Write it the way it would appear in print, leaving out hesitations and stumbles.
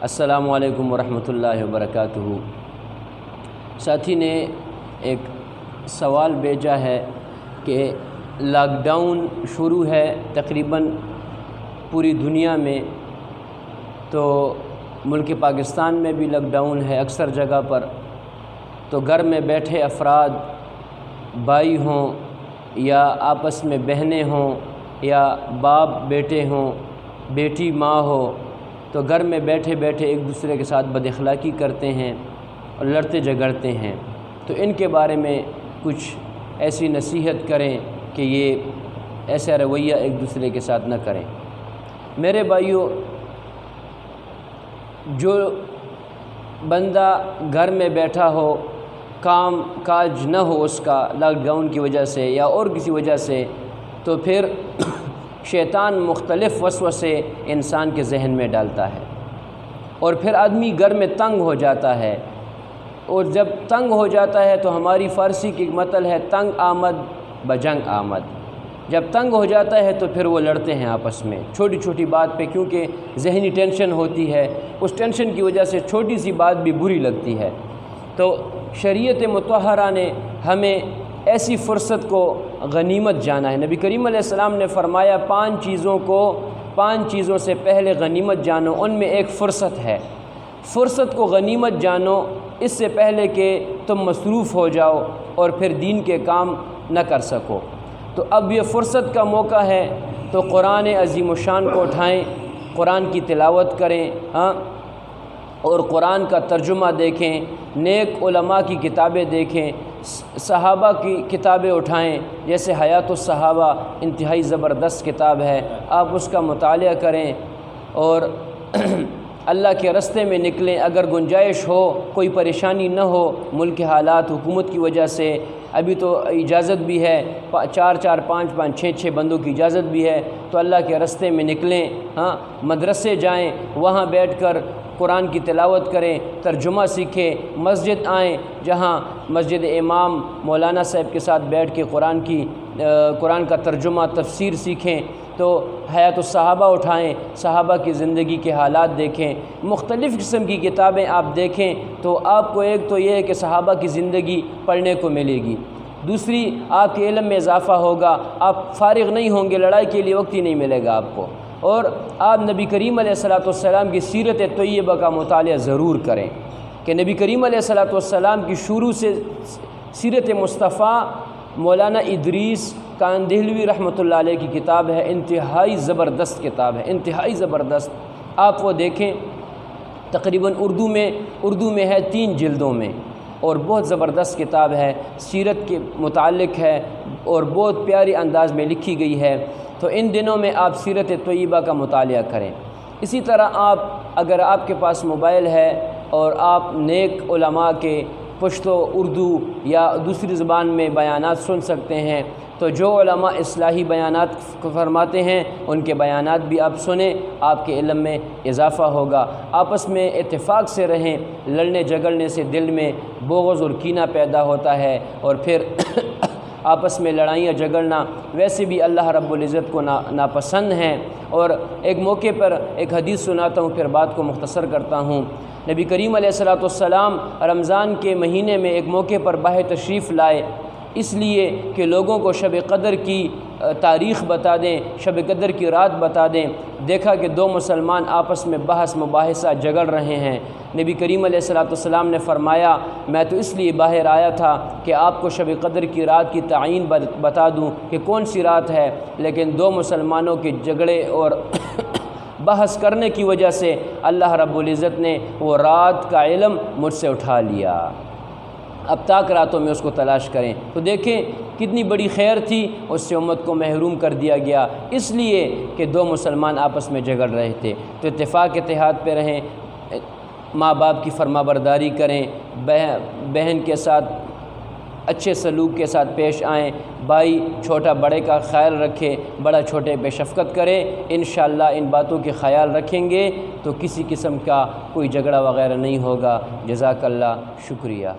السلام علیکم ورحمۃ اللہ وبرکاتہ۔ ساتھی نے ایک سوال بھیجا ہے کہ لاک ڈاؤن شروع ہے تقریباً پوری دنیا میں، تو ملک پاکستان میں بھی لاک ڈاؤن ہے اکثر جگہ پر، تو گھر میں بیٹھے افراد بھائی ہوں یا آپس میں بہنیں ہوں یا باپ بیٹے ہوں، بیٹی ماں ہو، تو گھر میں بیٹھے بیٹھے ایک دوسرے کے ساتھ بد اخلاقی کرتے ہیں اور لڑتے جھگڑتے ہیں، تو ان کے بارے میں کچھ ایسی نصیحت کریں کہ یہ ایسا رویہ ایک دوسرے کے ساتھ نہ کریں۔ میرے بھائیوں، جو بندہ گھر میں بیٹھا ہو، کام کاج نہ ہو اس کا لاک ڈاؤن کی وجہ سے یا اور کسی وجہ سے، تو پھر شیطان مختلف وسوسے انسان کے ذہن میں ڈالتا ہے اور پھر آدمی گھر میں تنگ ہو جاتا ہے، اور جب تنگ ہو جاتا ہے تو ہماری فارسی کی متل ہے تنگ آمد بجنگ آمد۔ جب تنگ ہو جاتا ہے تو پھر وہ لڑتے ہیں آپس میں چھوٹی چھوٹی بات پہ، کیونکہ ذہنی ٹینشن ہوتی ہے، اس ٹینشن کی وجہ سے چھوٹی سی بات بھی بری لگتی ہے۔ تو شریعت مطہرہ نے ہمیں ایسی فرصت کو غنیمت جانا ہے۔ نبی کریم علیہ السلام نے فرمایا 5 چیزوں سے پہلے غنیمت جانو، ان میں ایک فرصت ہے۔ فرصت کو غنیمت جانو اس سے پہلے کہ تم مصروف ہو جاؤ اور پھر دین کے کام نہ کر سکو۔ تو اب یہ فرصت کا موقع ہے، تو قرآن عظیم الشان کو اٹھائیں، قرآن کی تلاوت کریں، اور قرآن کا ترجمہ دیکھیں، نیک علماء کی کتابیں دیکھیں، صحابہ کی کتابیں اٹھائیں، جیسے حیات الصحابہ انتہائی زبردست کتاب ہے، آپ اس کا مطالعہ کریں اور اللہ کے رستے میں نکلیں۔ اگر گنجائش ہو، کوئی پریشانی نہ ہو، ملک کے حالات حکومت کی وجہ سے ابھی تو اجازت بھی ہے، 4 5 6 بندوں کی اجازت بھی ہے، تو اللہ کے رستے میں نکلیں، مدرسے جائیں، وہاں بیٹھ کر قرآن کی تلاوت کریں، ترجمہ سیکھیں، مسجد آئیں جہاں مسجد امام مولانا صاحب کے ساتھ بیٹھ کے قرآن کا ترجمہ تفسیر سیکھیں۔ تو حیات الصحابہ اٹھائیں، صحابہ کی زندگی کے حالات دیکھیں، مختلف قسم کی کتابیں آپ دیکھیں، تو آپ کو ایک تو یہ ہے کہ صحابہ کی زندگی پڑھنے کو ملے گی، دوسری آپ کے علم میں اضافہ ہوگا، آپ فارغ نہیں ہوں گے، لڑائی کے لیے وقت ہی نہیں ملے گا آپ کو، اور آپ نبی کریم علیہ السلام کی سیرت طیبہ کا مطالعہ ضرور کریں کہ نبی کریم علیہ السلام کی شروع سے سیرت مصطفیٰ مولانا ادریس کاندہلوی رحمۃ اللہ علیہ کی کتاب ہے، انتہائی زبردست کتاب ہے، انتہائی زبردست، آپ وہ دیکھیں۔ تقریباً اردو میں ہے 3 جلدوں میں، اور بہت زبردست کتاب ہے، سیرت کے متعلق ہے اور بہت پیاری انداز میں لکھی گئی ہے۔ تو ان دنوں میں آپ سیرت طیبہ کا مطالعہ کریں۔ اسی طرح اگر آپ کے پاس موبائل ہے اور آپ نیک علماء کے پشتو، اردو یا دوسری زبان میں بیانات سن سکتے ہیں، تو جو علماء اصلاحی بیانات فرماتے ہیں ان کے بیانات بھی آپ سنیں، آپ کے علم میں اضافہ ہوگا۔ آپس میں اتفاق سے رہیں، لڑنے جھگڑنے سے دل میں بغض اور کینہ پیدا ہوتا ہے، اور پھر آپس میں لڑائیاں جھگڑنا ویسے بھی اللہ رب العزت کو ناپسند ہیں۔ اور ایک موقع پر ایک حدیث سناتا ہوں، پھر بات کو مختصر کرتا ہوں۔ نبی کریم علیہ السلام رمضان کے مہینے میں ایک موقع پر باہر تشریف لائے، اس لیے کہ لوگوں کو شب قدر کی تاریخ بتا دیں، شب قدر کی رات بتا دیں۔ دیکھا کہ 2 مسلمان آپس میں بحث مباحثہ جگڑ رہے ہیں۔ نبی کریم علیہ السلام نے فرمایا، میں تو اس لیے باہر آیا تھا کہ آپ کو شب قدر کی رات کی تعین بتا دوں کہ کون سی رات ہے، لیکن 2 مسلمانوں کے جھگڑے اور بحث کرنے کی وجہ سے اللہ رب العزت نے وہ رات کا علم مجھ سے اٹھا لیا، اب تاک راتوں میں اس کو تلاش کریں۔ تو دیکھیں کتنی بڑی خیر تھی، اس سے امت کو محروم کر دیا گیا، اس لیے کہ 2 مسلمان آپس میں جھگڑ رہے تھے۔ تو اتفاق اتحاد پہ رہیں، ماں باپ کی فرما برداری کریں، بہن کے ساتھ اچھے سلوک کے ساتھ پیش آئیں، بھائی چھوٹا بڑے کا خیال رکھے، بڑا چھوٹے پہ شفقت کرے۔ انشاءاللہ ان باتوں کے خیال رکھیں گے تو کسی قسم کا کوئی جھگڑا وغیرہ نہیں ہوگا۔ جزاک اللہ، شکریہ۔